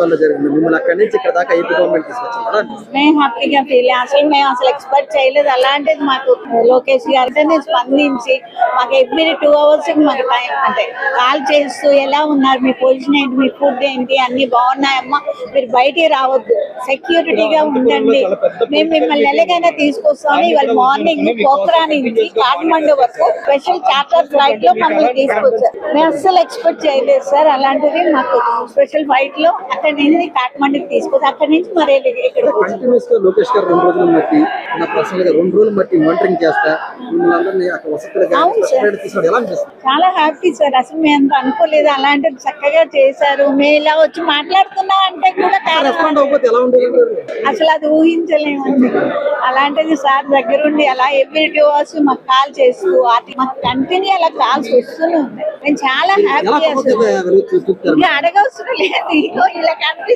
నేపాల్లో జరిగింది, మిమ్మల్ని అక్కడి నుంచి ఇక్కడ దాకా ఏపీ గవర్నమెంట్ తీసుకొచ్చింది కదా. మేము హ్యాపీగా ఫీల్ మేము అసలు ఎక్స్పెక్ట్ చేయలేదు. అలాంటిది మాకు లోకేష్ గారితో స్పందించి మాకు ఎవ్రీ 2 hours మాకు టైం అంటే కాల్ చేస్తూ ఎలా ఉన్నారు, మీ పొజిషన్ ఏంటి, మీ ఫుడ్ ఏంటి, అన్ని బాగున్నాయమ్మా, మీరు బయటికి రావద్దు, సెక్యూరిటీగా ఉండండి, మేము మిమ్మల్ని ఎలాగైనా తీసుకొస్తాము. ఇవాళ మార్నింగ్ పోఖ్రా నుంచి కాఠ్మండు వరకు స్పెషల్ చార్టర్ ఫ్లైట్ లో మమ్మల్ని తీసుకొచ్చారు. మేము అస్సలు ఎక్స్పెక్ట్ చేయలేదు సార్. అలాంటిది మాకు స్పెషల్ ఫ్లైట్ లో అక్కడి నుంచి కాఠ్మండుకి తీసుకొచ్చి అక్కడి నుంచి మరి ఇక్కడ కంటిన్యూస్ గా లోకేష్ గారు 2 రోజులు బట్టి నా పర్సనల్ గా 2 రోజులు బట్టి మానిటరింగ్ చేస్తా మిమ్మల్ని అక్కడ వసతులు ఎలా అనిపిస్తుంది? చాలా హ్యాపీ సార్. అసలు మేము అంత అనుకోలేదు. అలాంటిది చక్కగా చేశారు. మేము ఇలా వచ్చి మాట్లాడుతున్నా అంటే కూడా అసలు అది ఊహించలేమండి. అలాంటిది సార్ దగ్గరుండి అలా ఎవ్రీ 2 hours మాకు కాల్ చేస్తూ మాకు కంటిన్యూ అలా కాల్స్ వస్తూనే ఉన్నాయి. నేను చాలా హ్యాపీ. అసలు అడగవసరం లేదు, ఇలా